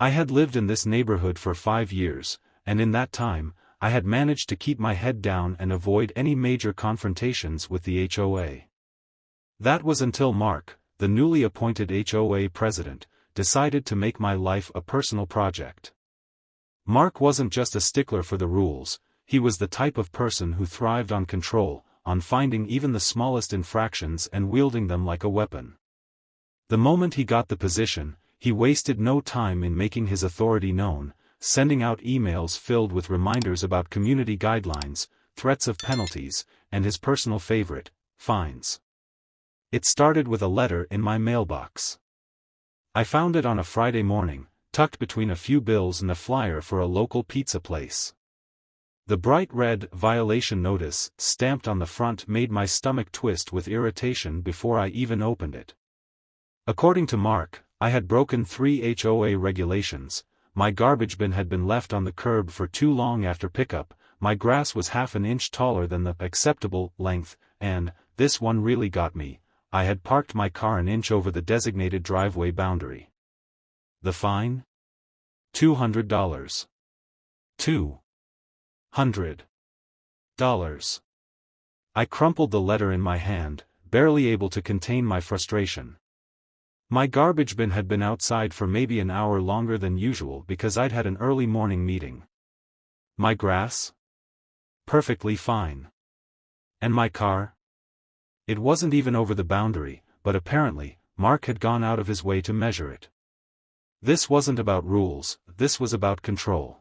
I had lived in this neighborhood for 5 years, and in that time, I had managed to keep my head down and avoid any major confrontations with the HOA. That was until Mark, the newly appointed HOA president, decided to make my life a personal project. Mark wasn't just a stickler for the rules, he was the type of person who thrived on control, on finding even the smallest infractions and wielding them like a weapon. The moment he got the position, he wasted no time in making his authority known, sending out emails filled with reminders about community guidelines, threats of penalties, and his personal favorite, fines. It started with a letter in my mailbox. I found it on a Friday morning, tucked between a few bills and a flyer for a local pizza place. The bright red violation notice stamped on the front made my stomach twist with irritation before I even opened it. According to Mark, I had broken 3 HOA regulations. My garbage bin had been left on the curb for too long after pickup, my grass was half an inch taller than the acceptable length, and, this one really got me, I had parked my car an inch over the designated driveway boundary. The fine? $200. $200. I crumpled the letter in my hand, barely able to contain my frustration. My garbage bin had been outside for maybe an hour longer than usual because I'd had an early morning meeting. My grass? Perfectly fine. And my car? It wasn't even over the boundary, but apparently, Mark had gone out of his way to measure it. This wasn't about rules, this was about control.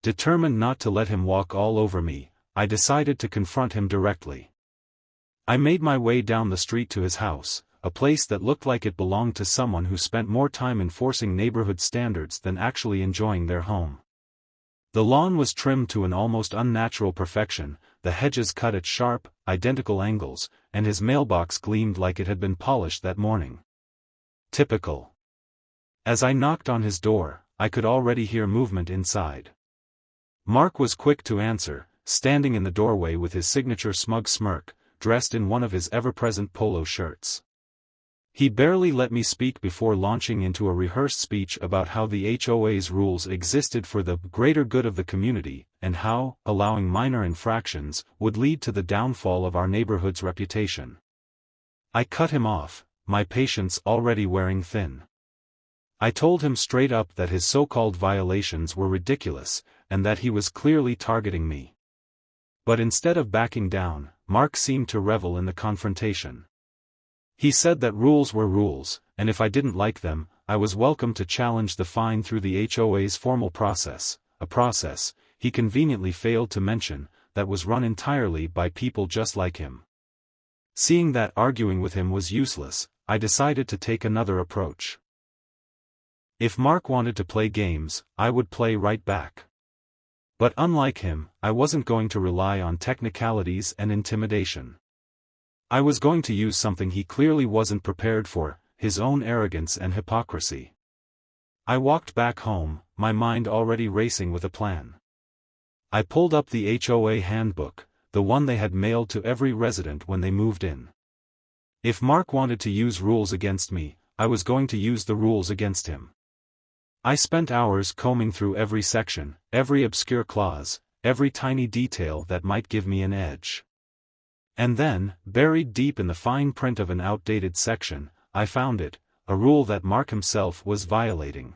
Determined not to let him walk all over me, I decided to confront him directly. I made my way down the street to his house, a place that looked like it belonged to someone who spent more time enforcing neighborhood standards than actually enjoying their home. The lawn was trimmed to an almost unnatural perfection, the hedges cut at sharp, identical angles, and his mailbox gleamed like it had been polished that morning. Typical. As I knocked on his door, I could already hear movement inside. Mark was quick to answer, standing in the doorway with his signature smug smirk, dressed in one of his ever-present polo shirts. He barely let me speak before launching into a rehearsed speech about how the HOA's rules existed for the greater good of the community, and how, allowing minor infractions, would lead to the downfall of our neighborhood's reputation. I cut him off, my patience already wearing thin. I told him straight up that his so-called violations were ridiculous, and that he was clearly targeting me. But instead of backing down, Mark seemed to revel in the confrontation. He said that rules were rules, and if I didn't like them, I was welcome to challenge the fine through the HOA's formal process, a process, he conveniently failed to mention, that was run entirely by people just like him. Seeing that arguing with him was useless, I decided to take another approach. If Mark wanted to play games, I would play right back. But unlike him, I wasn't going to rely on technicalities and intimidation. I was going to use something he clearly wasn't prepared for, his own arrogance and hypocrisy. I walked back home, my mind already racing with a plan. I pulled up the HOA handbook, the one they had mailed to every resident when they moved in. If Mark wanted to use rules against me, I was going to use the rules against him. I spent hours combing through every section, every obscure clause, every tiny detail that might give me an edge. And then, buried deep in the fine print of an outdated section, I found it, a rule that Mark himself was violating.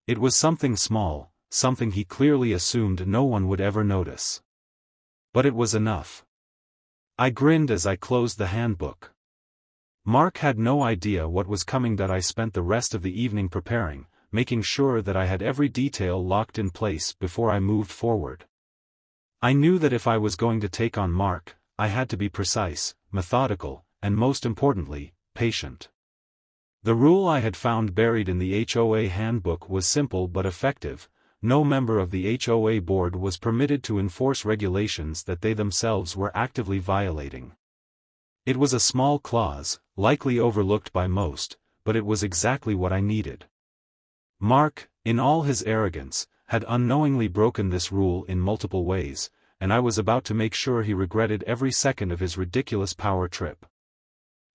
It was something small, something he clearly assumed no one would ever notice. But it was enough. I grinned as I closed the handbook. Mark had no idea what was coming. That I spent the rest of the evening preparing, making sure that I had every detail locked in place before I moved forward. I knew that if I was going to take on Mark, I had to be precise, methodical, and most importantly, patient. The rule I had found buried in the HOA handbook was simple but effective: no member of the HOA board was permitted to enforce regulations that they themselves were actively violating. It was a small clause, likely overlooked by most, but it was exactly what I needed. Mark, in all his arrogance, had unknowingly broken this rule in multiple ways, and I was about to make sure he regretted every second of his ridiculous power trip.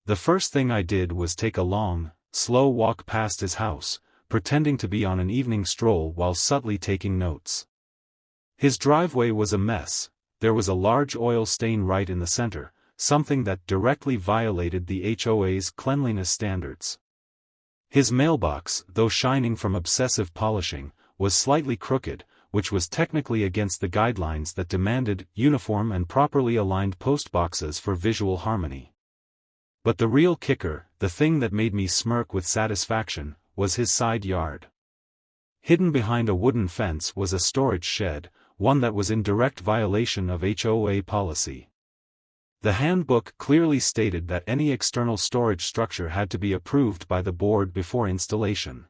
The first thing I did was take a long, slow walk past his house, pretending to be on an evening stroll while subtly taking notes. His driveway was a mess. There was a large oil stain right in the center, something that directly violated the HOA's cleanliness standards. His mailbox, though shining from obsessive polishing, was slightly crooked, which was technically against the guidelines that demanded uniform and properly aligned postboxes for visual harmony. But the real kicker, the thing that made me smirk with satisfaction, was his side yard. Hidden behind a wooden fence was a storage shed, one that was in direct violation of HOA policy. The handbook clearly stated that any external storage structure had to be approved by the board before installation.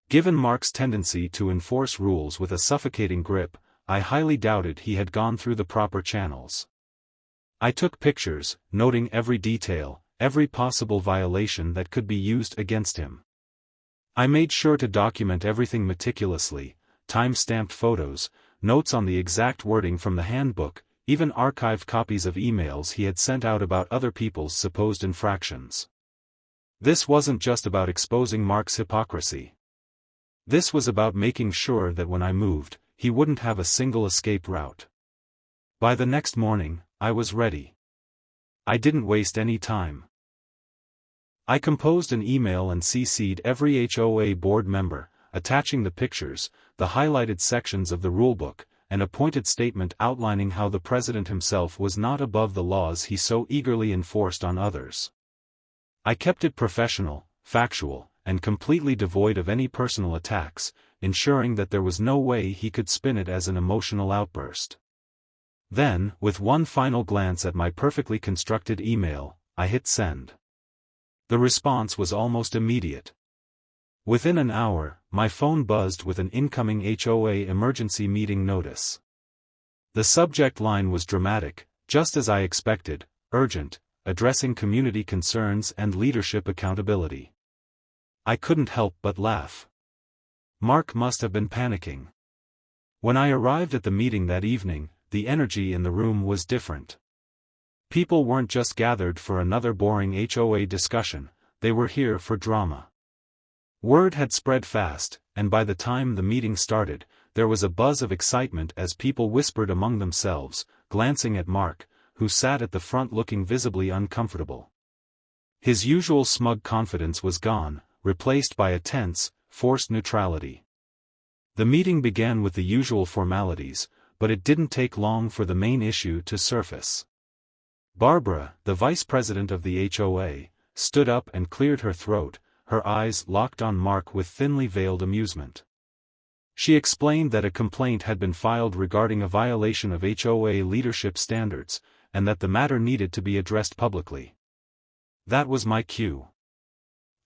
Given Mark's tendency to enforce rules with a suffocating grip, I highly doubted he had gone through the proper channels. I took pictures, noting every detail, every possible violation that could be used against him. I made sure to document everything meticulously, time-stamped photos, notes on the exact wording from the handbook, even archived copies of emails he had sent out about other people's supposed infractions. This wasn't just about exposing Mark's hypocrisy. This was about making sure that when I moved, he wouldn't have a single escape route. By the next morning, I was ready. I didn't waste any time. I composed an email and CC'd every HOA board member, attaching the pictures, the highlighted sections of the rulebook, and a pointed statement outlining how the president himself was not above the laws he so eagerly enforced on others. I kept it professional, factual, and completely devoid of any personal attacks, ensuring that there was no way he could spin it as an emotional outburst. Then, with one final glance at my perfectly constructed email, I hit send. The response was almost immediate. Within an hour, my phone buzzed with an incoming HOA emergency meeting notice. The subject line was dramatic, just as I expected, urgent, addressing community concerns and leadership accountability. I couldn't help but laugh. Mark must have been panicking. When I arrived at the meeting that evening, the energy in the room was different. People weren't just gathered for another boring HOA discussion, they were here for drama. Word had spread fast, and by the time the meeting started, there was a buzz of excitement as people whispered among themselves, glancing at Mark, who sat at the front looking visibly uncomfortable. His usual smug confidence was gone, replaced by a tense, forced neutrality. The meeting began with the usual formalities, but it didn't take long for the main issue to surface. Barbara, the vice president of the HOA, stood up and cleared her throat, her eyes locked on Mark with thinly veiled amusement. She explained that a complaint had been filed regarding a violation of HOA leadership standards, and that the matter needed to be addressed publicly. That was my cue.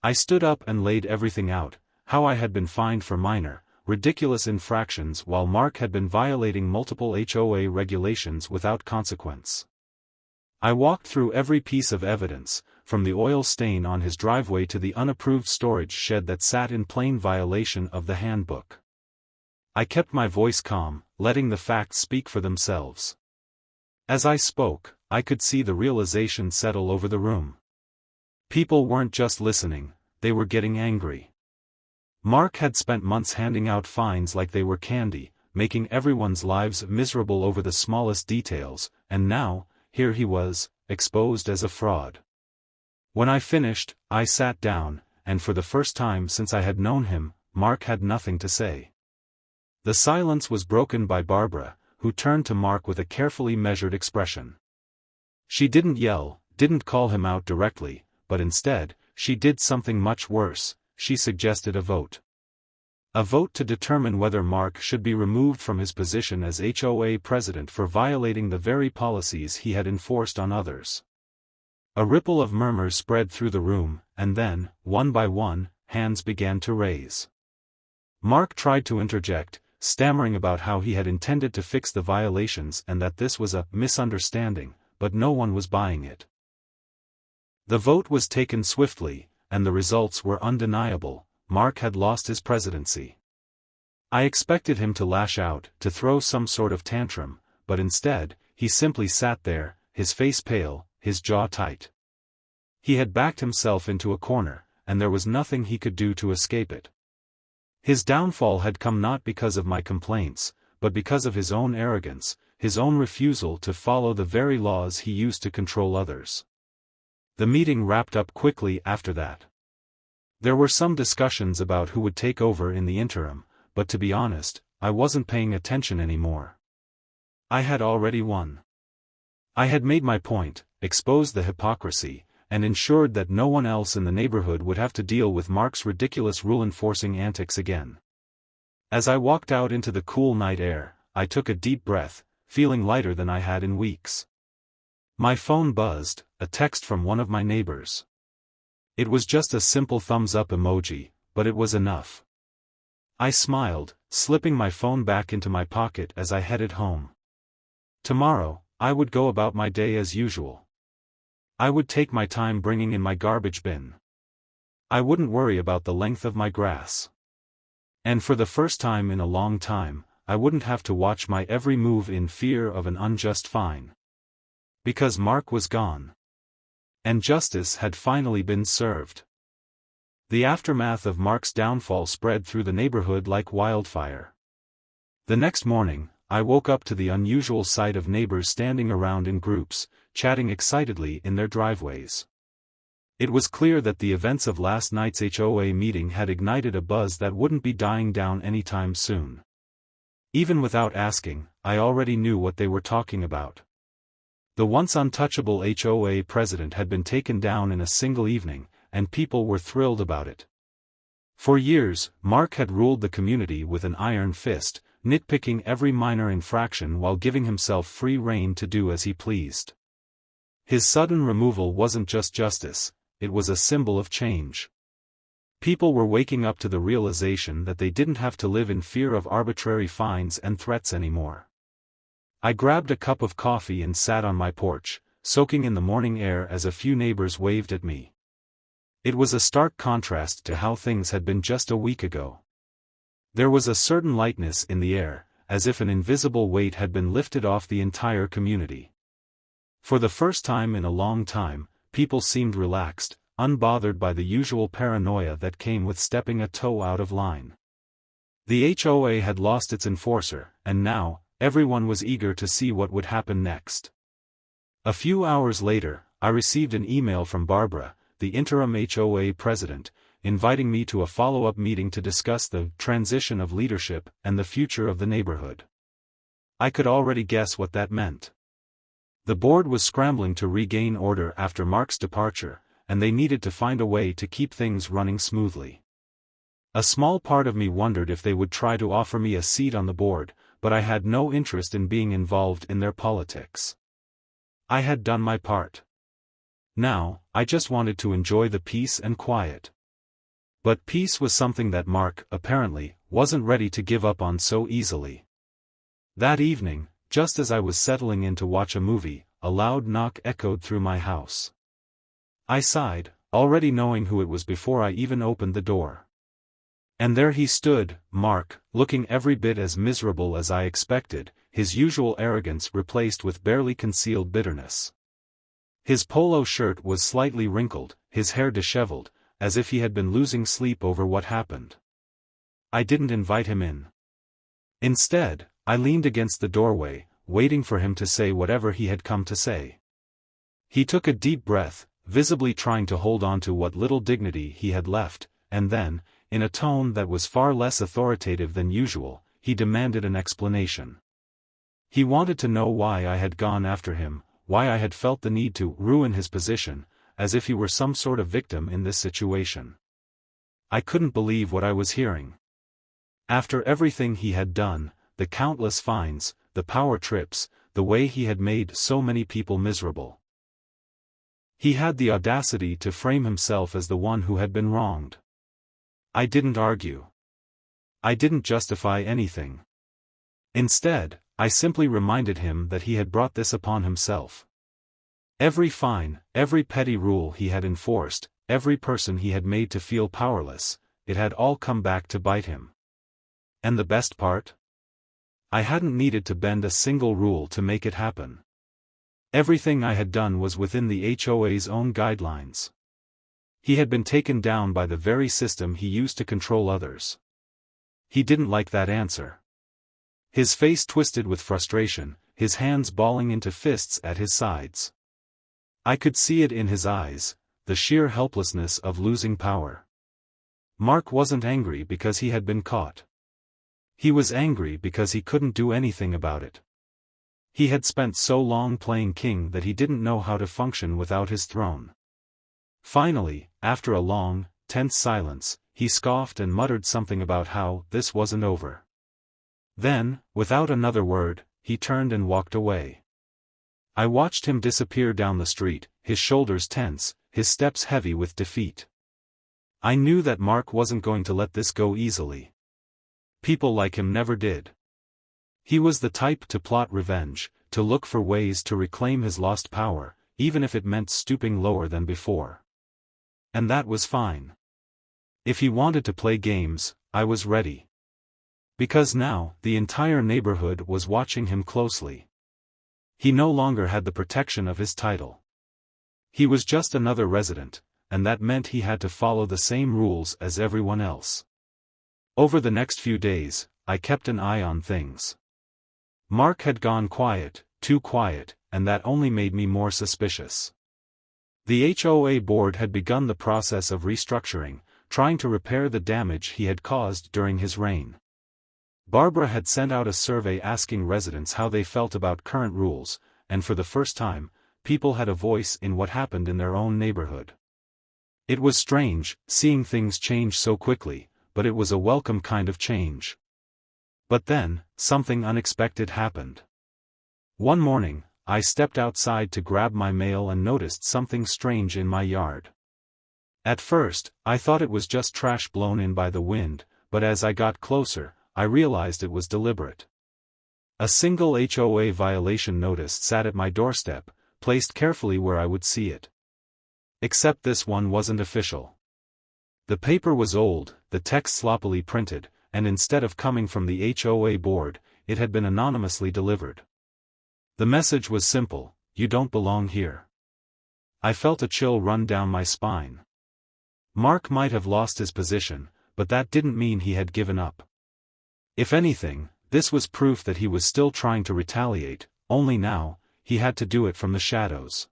I stood up and laid everything out, how I had been fined for minor, ridiculous infractions while Mark had been violating multiple HOA regulations without consequence. I walked through every piece of evidence, from the oil stain on his driveway to the unapproved storage shed that sat in plain violation of the handbook. I kept my voice calm, letting the facts speak for themselves. As I spoke, I could see the realization settle over the room. People weren't just listening, they were getting angry. Mark had spent months handing out fines like they were candy, making everyone's lives miserable over the smallest details, and now, here he was, exposed as a fraud. When I finished, I sat down, and for the first time since I had known him, Mark had nothing to say. The silence was broken by Barbara, who turned to Mark with a carefully measured expression. She didn't yell, didn't call him out directly, but instead, she did something much worse, she suggested a vote. A vote to determine whether Mark should be removed from his position as HOA president for violating the very policies he had enforced on others. A ripple of murmurs spread through the room, and then, one by one, hands began to raise. Mark tried to interject, stammering about how he had intended to fix the violations and that this was a misunderstanding, but no one was buying it. The vote was taken swiftly, and the results were undeniable. Mark had lost his presidency. I expected him to lash out, to throw some sort of tantrum, but instead, he simply sat there, his face pale, his jaw tight. He had backed himself into a corner, and there was nothing he could do to escape it. His downfall had come not because of my complaints, but because of his own arrogance, his own refusal to follow the very laws he used to control others. The meeting wrapped up quickly after that. There were some discussions about who would take over in the interim, but to be honest, I wasn't paying attention anymore. I had already won. I had made my point, exposed the hypocrisy, and ensured that no one else in the neighborhood would have to deal with Mark's ridiculous rule-enforcing antics again. As I walked out into the cool night air, I took a deep breath, feeling lighter than I had in weeks. My phone buzzed, a text from one of my neighbors. It was just a simple thumbs-up emoji, but it was enough. I smiled, slipping my phone back into my pocket as I headed home. Tomorrow, I would go about my day as usual. I would take my time bringing in my garbage bin. I wouldn't worry about the length of my grass. And for the first time in a long time, I wouldn't have to watch my every move in fear of an unjust fine. Because Mark was gone. And justice had finally been served. The aftermath of Mark's downfall spread through the neighborhood like wildfire. The next morning, I woke up to the unusual sight of neighbors standing around in groups, chatting excitedly in their driveways. It was clear that the events of last night's HOA meeting had ignited a buzz that wouldn't be dying down anytime soon. Even without asking, I already knew what they were talking about. The once untouchable HOA president had been taken down in a single evening, and people were thrilled about it. For years, Mark had ruled the community with an iron fist, nitpicking every minor infraction while giving himself free rein to do as he pleased. His sudden removal wasn't just justice, it was a symbol of change. People were waking up to the realization that they didn't have to live in fear of arbitrary fines and threats anymore. I grabbed a cup of coffee and sat on my porch, soaking in the morning air as a few neighbors waved at me. It was a stark contrast to how things had been just a week ago. There was a certain lightness in the air, as if an invisible weight had been lifted off the entire community. For the first time in a long time, people seemed relaxed, unbothered by the usual paranoia that came with stepping a toe out of line. The HOA had lost its enforcer, and now, everyone was eager to see what would happen next. A few hours later, I received an email from Barbara, the interim HOA president, inviting me to a follow-up meeting to discuss the transition of leadership and the future of the neighborhood. I could already guess what that meant. The board was scrambling to regain order after Mark's departure, and they needed to find a way to keep things running smoothly. A small part of me wondered if they would try to offer me a seat on the board, but I had no interest in being involved in their politics. I had done my part. Now, I just wanted to enjoy the peace and quiet. But peace was something that Mark, apparently, wasn't ready to give up on so easily. That evening, just as I was settling in to watch a movie, a loud knock echoed through my house. I sighed, already knowing who it was before I even opened the door. And there he stood, Mark, looking every bit as miserable as I expected, his usual arrogance replaced with barely concealed bitterness. His polo shirt was slightly wrinkled, his hair disheveled, as if he had been losing sleep over what happened. I didn't invite him in. Instead, I leaned against the doorway, waiting for him to say whatever he had come to say. He took a deep breath, visibly trying to hold on to what little dignity he had left, and then, in a tone that was far less authoritative than usual, he demanded an explanation. He wanted to know why I had gone after him, why I had felt the need to ruin his position, as if he were some sort of victim in this situation. I couldn't believe what I was hearing. After everything he had done, the countless fines, the power trips, the way he had made so many people miserable. He had the audacity to frame himself as the one who had been wronged. I didn't argue. I didn't justify anything. Instead, I simply reminded him that he had brought this upon himself. Every fine, every petty rule he had enforced, every person he had made to feel powerless, it had all come back to bite him. And the best part? I hadn't needed to bend a single rule to make it happen. Everything I had done was within the HOA's own guidelines. He had been taken down by the very system he used to control others. He didn't like that answer. His face twisted with frustration, his hands balling into fists at his sides. I could see it in his eyes, the sheer helplessness of losing power. Mark wasn't angry because he had been caught. He was angry because he couldn't do anything about it. He had spent so long playing king that he didn't know how to function without his throne. Finally, after a long, tense silence, he scoffed and muttered something about how this wasn't over. Then, without another word, he turned and walked away. I watched him disappear down the street, his shoulders tense, his steps heavy with defeat. I knew that Mark wasn't going to let this go easily. People like him never did. He was the type to plot revenge, to look for ways to reclaim his lost power, even if it meant stooping lower than before. And that was fine. If he wanted to play games, I was ready. Because now, the entire neighborhood was watching him closely. He no longer had the protection of his title. He was just another resident, and that meant he had to follow the same rules as everyone else. Over the next few days, I kept an eye on things. Mark had gone quiet, too quiet, and that only made me more suspicious. The HOA board had begun the process of restructuring, trying to repair the damage he had caused during his reign. Barbara had sent out a survey asking residents how they felt about current rules, and for the first time, people had a voice in what happened in their own neighborhood. It was strange, seeing things change so quickly, but it was a welcome kind of change. But then, something unexpected happened. One morning, I stepped outside to grab my mail and noticed something strange in my yard. At first, I thought it was just trash blown in by the wind, but as I got closer, I realized it was deliberate. A single HOA violation notice sat at my doorstep, placed carefully where I would see it. Except this one wasn't official. The paper was old, the text sloppily printed, and instead of coming from the HOA board, it had been anonymously delivered. The message was simple: "You don't belong here." I felt a chill run down my spine. Mark might have lost his position, but that didn't mean he had given up. If anything, this was proof that he was still trying to retaliate, only now, he had to do it from the shadows.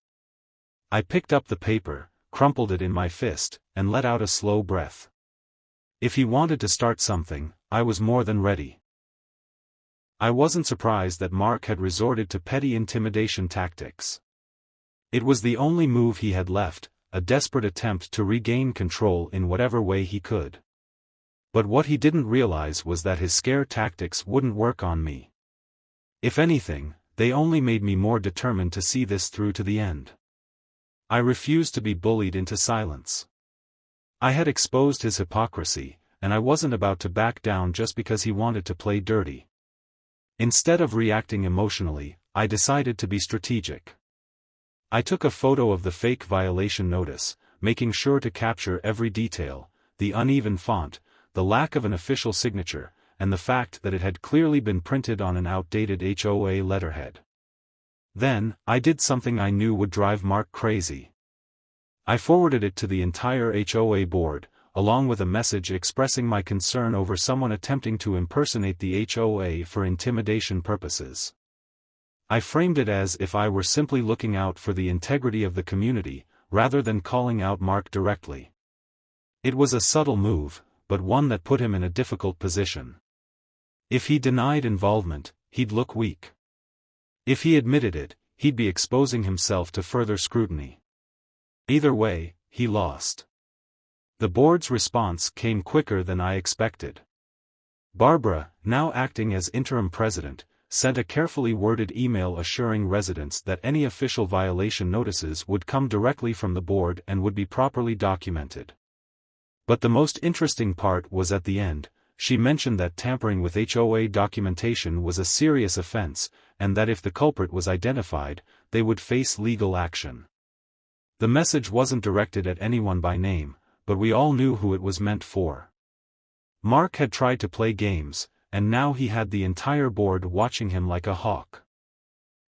I picked up the paper, crumpled it in my fist, and let out a slow breath. If he wanted to start something, I was more than ready. I wasn't surprised that Mark had resorted to petty intimidation tactics. It was the only move he had left, a desperate attempt to regain control in whatever way he could. But what he didn't realize was that his scare tactics wouldn't work on me. If anything, they only made me more determined to see this through to the end. I refused to be bullied into silence. I had exposed his hypocrisy, and I wasn't about to back down just because he wanted to play dirty. Instead of reacting emotionally, I decided to be strategic. I took a photo of the fake violation notice, making sure to capture every detail: the uneven font, the lack of an official signature, and the fact that it had clearly been printed on an outdated HOA letterhead. Then, I did something I knew would drive Mark crazy. I forwarded it to the entire HOA board, along with a message expressing my concern over someone attempting to impersonate the HOA for intimidation purposes. I framed it as if I were simply looking out for the integrity of the community, rather than calling out Mark directly. It was a subtle move, but one that put him in a difficult position. If he denied involvement, he'd look weak. If he admitted it, he'd be exposing himself to further scrutiny. Either way, he lost. The board's response came quicker than I expected. Barbara, now acting as interim president, sent a carefully worded email assuring residents that any official violation notices would come directly from the board and would be properly documented. But the most interesting part was at the end. She mentioned that tampering with HOA documentation was a serious offense, and that if the culprit was identified, they would face legal action. The message wasn't directed at anyone by name, but we all knew who it was meant for. Mark had tried to play games, and now he had the entire board watching him like a hawk.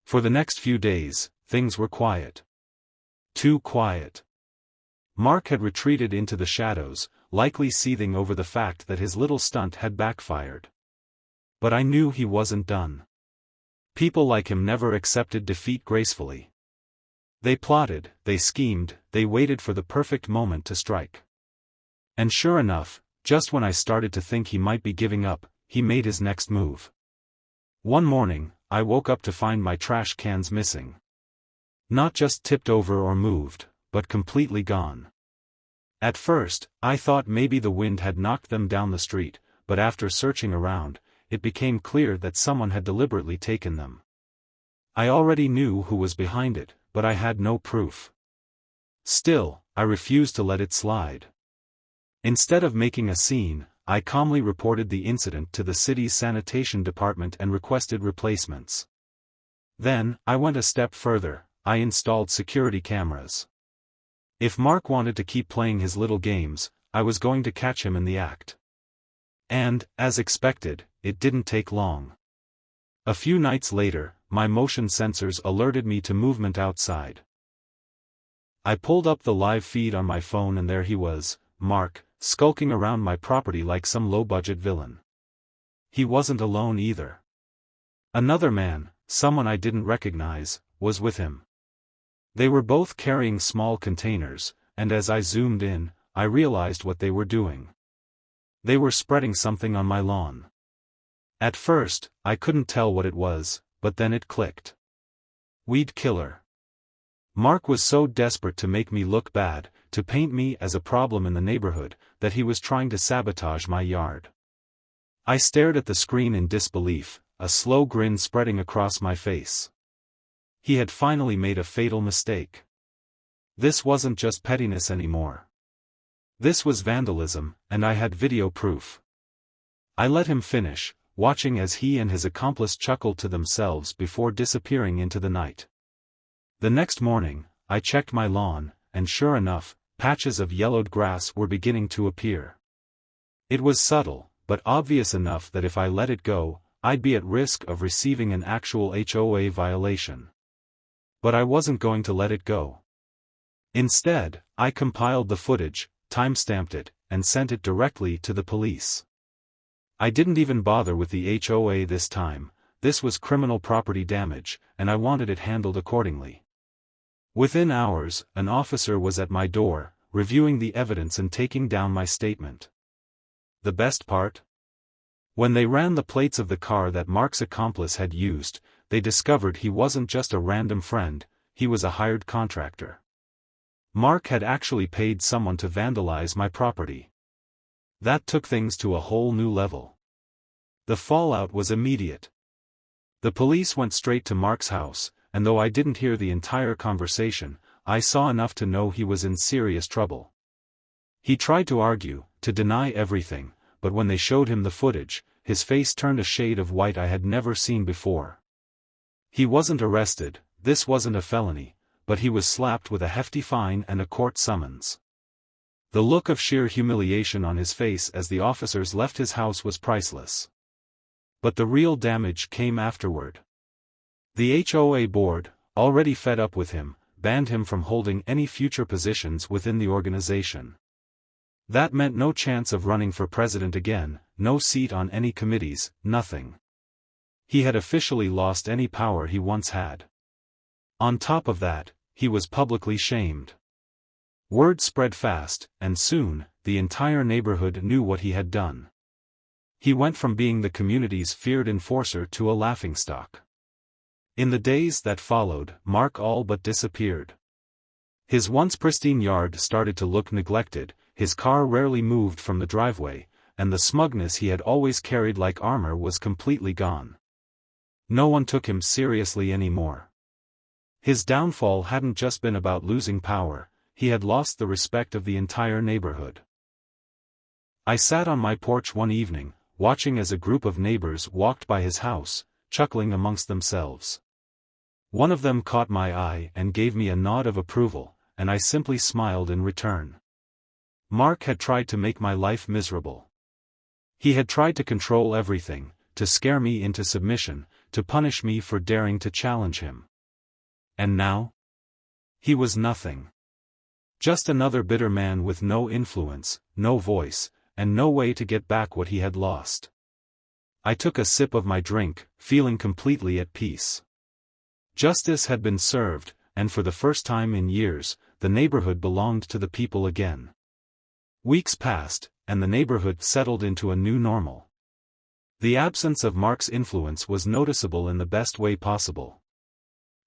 For the next few days, things were quiet. Too quiet. Mark had retreated into the shadows, likely seething over the fact that his little stunt had backfired. But I knew he wasn't done. People like him never accepted defeat gracefully. They plotted, they schemed, they waited for the perfect moment to strike. And sure enough, just when I started to think he might be giving up, he made his next move. One morning, I woke up to find my trash cans missing. Not just tipped over or moved, but completely gone. At first, I thought maybe the wind had knocked them down the street, but after searching around, it became clear that someone had deliberately taken them. I already knew who was behind it, but I had no proof. Still, I refused to let it slide. Instead of making a scene, I calmly reported the incident to the city's sanitation department and requested replacements. Then, I went a step further, I installed security cameras. If Mark wanted to keep playing his little games, I was going to catch him in the act. And, as expected, it didn't take long. A few nights later, my motion sensors alerted me to movement outside. I pulled up the live feed on my phone and there he was, Mark, skulking around my property like some low-budget villain. He wasn't alone either. Another man, someone I didn't recognize, was with him. They were both carrying small containers, and as I zoomed in, I realized what they were doing. They were spreading something on my lawn. At first, I couldn't tell what it was, but then it clicked. Weed killer. Mark was so desperate to make me look bad, to paint me as a problem in the neighborhood, that he was trying to sabotage my yard. I stared at the screen in disbelief, a slow grin spreading across my face. He had finally made a fatal mistake. This wasn't just pettiness anymore. This was vandalism, and I had video proof. I let him finish, watching as he and his accomplice chuckled to themselves before disappearing into the night. The next morning, I checked my lawn, and sure enough, patches of yellowed grass were beginning to appear. It was subtle, but obvious enough that if I let it go, I'd be at risk of receiving an actual HOA violation. But I wasn't going to let it go. Instead, I compiled the footage, timestamped it, and sent it directly to the police. I didn't even bother with the HOA this time. This was criminal property damage, and I wanted it handled accordingly. Within hours, an officer was at my door, reviewing the evidence and taking down my statement. The best part? When they ran the plates of the car that Mark's accomplice had used, they discovered he wasn't just a random friend, he was a hired contractor. Mark had actually paid someone to vandalize my property. That took things to a whole new level. The fallout was immediate. The police went straight to Mark's house, and though I didn't hear the entire conversation, I saw enough to know he was in serious trouble. He tried to argue, to deny everything, but when they showed him the footage, his face turned a shade of white I had never seen before. He wasn't arrested, this wasn't a felony, but he was slapped with a hefty fine and a court summons. The look of sheer humiliation on his face as the officers left his house was priceless. But the real damage came afterward. The HOA board, already fed up with him, banned him from holding any future positions within the organization. That meant no chance of running for president again, no seat on any committees, nothing. He had officially lost any power he once had. On top of that, he was publicly shamed. Word spread fast, and soon, the entire neighborhood knew what he had done. He went from being the community's feared enforcer to a laughingstock. In the days that followed, Mark all but disappeared. His once pristine yard started to look neglected, his car rarely moved from the driveway, and the smugness he had always carried like armor was completely gone. No one took him seriously anymore. His downfall hadn't just been about losing power, he had lost the respect of the entire neighborhood. I sat on my porch one evening, watching as a group of neighbors walked by his house, chuckling amongst themselves. One of them caught my eye and gave me a nod of approval, and I simply smiled in return. Mark had tried to make my life miserable. He had tried to control everything, to scare me into submission, to punish me for daring to challenge him. And now? He was nothing. Just another bitter man with no influence, no voice, and no way to get back what he had lost. I took a sip of my drink, feeling completely at peace. Justice had been served, and for the first time in years, the neighborhood belonged to the people again. Weeks passed, and the neighborhood settled into a new normal. The absence of Mark's influence was noticeable in the best way possible.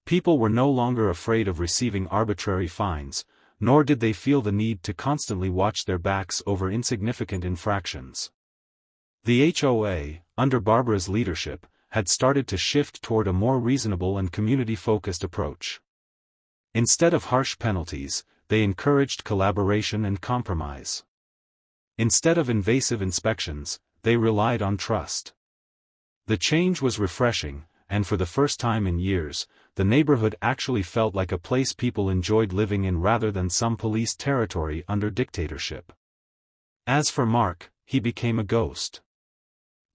People were no longer afraid of receiving arbitrary fines, nor did they feel the need to constantly watch their backs over insignificant infractions. The HOA, under Barbara's leadership, had started to shift toward a more reasonable and community-focused approach. Instead of harsh penalties, they encouraged collaboration and compromise. Instead of invasive inspections, they relied on trust. The change was refreshing, and for the first time in years, the neighborhood actually felt like a place people enjoyed living in rather than some police territory under dictatorship. As for Mark, he became a ghost.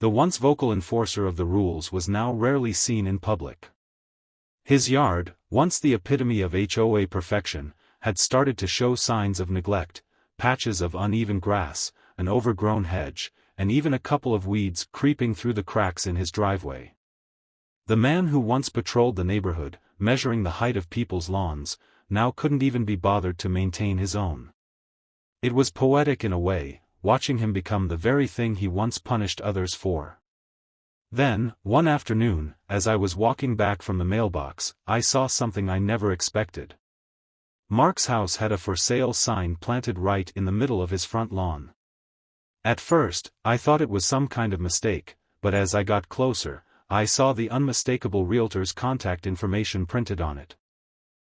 The once vocal enforcer of the rules was now rarely seen in public. His yard, once the epitome of HOA perfection, had started to show signs of neglect, patches of uneven grass, an overgrown hedge, and even a couple of weeds creeping through the cracks in his driveway. The man who once patrolled the neighborhood, measuring the height of people's lawns, now couldn't even be bothered to maintain his own. It was poetic in a way, watching him become the very thing he once punished others for. Then, one afternoon, as I was walking back from the mailbox, I saw something I never expected. Mark's house had a for sale sign planted right in the middle of his front lawn. At first, I thought it was some kind of mistake, but as I got closer, I saw the unmistakable realtor's contact information printed on it.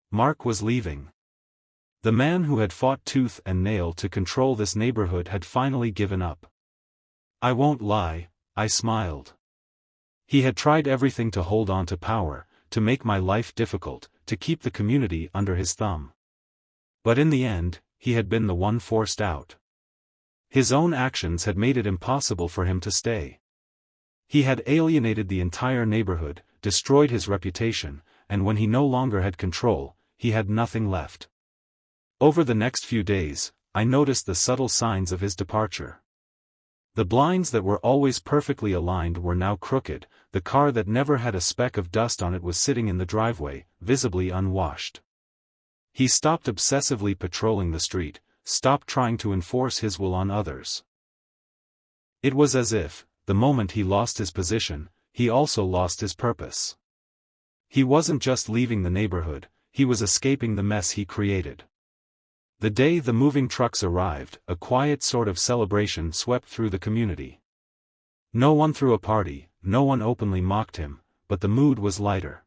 Mark was leaving. The man who had fought tooth and nail to control this neighborhood had finally given up. I won't lie, I smiled. He had tried everything to hold on to power, to make my life difficult, to keep the community under his thumb. But in the end, he had been the one forced out. His own actions had made it impossible for him to stay. He had alienated the entire neighborhood, destroyed his reputation, and when he no longer had control, he had nothing left. Over the next few days, I noticed the subtle signs of his departure. The blinds that were always perfectly aligned were now crooked, the car that never had a speck of dust on it was sitting in the driveway, visibly unwashed. He stopped obsessively patrolling the street, stopped trying to enforce his will on others. It was as if, the moment he lost his position, he also lost his purpose. He wasn't just leaving the neighborhood, he was escaping the mess he created. The day the moving trucks arrived, a quiet sort of celebration swept through the community. No one threw a party, no one openly mocked him, but the mood was lighter.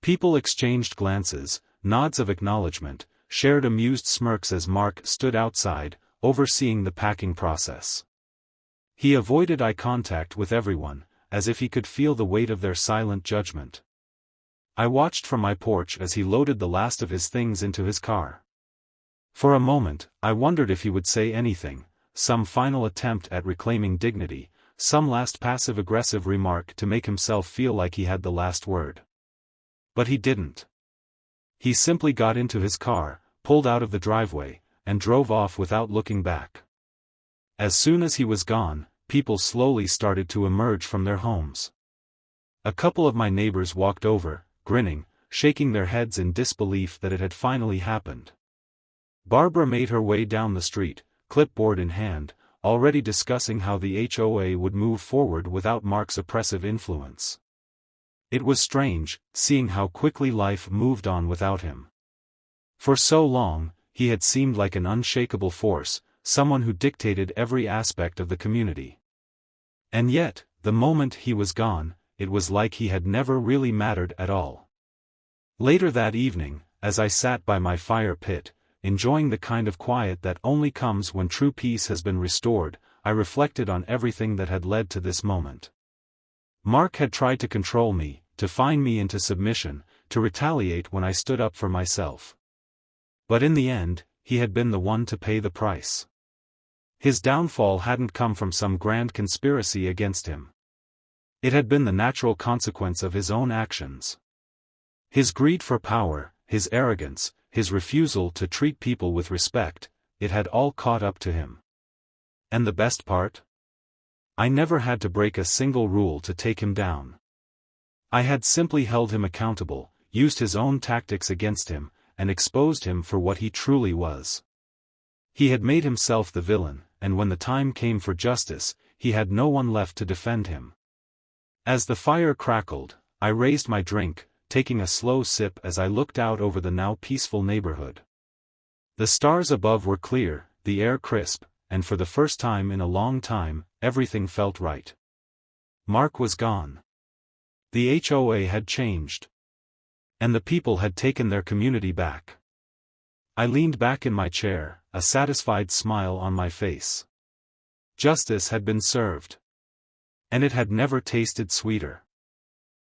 People exchanged glances, nods of acknowledgement, shared amused smirks as Mark stood outside, overseeing the packing process. He avoided eye contact with everyone, as if he could feel the weight of their silent judgment. I watched from my porch as he loaded the last of his things into his car. For a moment, I wondered if he would say anything, some final attempt at reclaiming dignity, some last passive-aggressive remark to make himself feel like he had the last word. But he didn't. He simply got into his car, pulled out of the driveway, and drove off without looking back. As soon as he was gone, people slowly started to emerge from their homes. A couple of my neighbors walked over, grinning, shaking their heads in disbelief that it had finally happened. Barbara made her way down the street, clipboard in hand, already discussing how the HOA would move forward without Mark's oppressive influence. It was strange, seeing how quickly life moved on without him. For so long, he had seemed like an unshakable force, someone who dictated every aspect of the community. And yet, the moment he was gone, it was like he had never really mattered at all. Later that evening, as I sat by my fire pit, enjoying the kind of quiet that only comes when true peace has been restored, I reflected on everything that had led to this moment. Mark had tried to control me, to fine me into submission, to retaliate when I stood up for myself. But in the end, he had been the one to pay the price. His downfall hadn't come from some grand conspiracy against him. It had been the natural consequence of his own actions. His greed for power, his arrogance, his refusal to treat people with respect, it had all caught up to him. And the best part? I never had to break a single rule to take him down. I had simply held him accountable, used his own tactics against him, and exposed him for what he truly was. He had made himself the villain, and when the time came for justice, he had no one left to defend him. As the fire crackled, I raised my drink, taking a slow sip as I looked out over the now peaceful neighborhood. The stars above were clear, the air crisp, and for the first time in a long time, everything felt right. Mark was gone. The HOA had changed. And the people had taken their community back. I leaned back in my chair, a satisfied smile on my face. Justice had been served. And it had never tasted sweeter.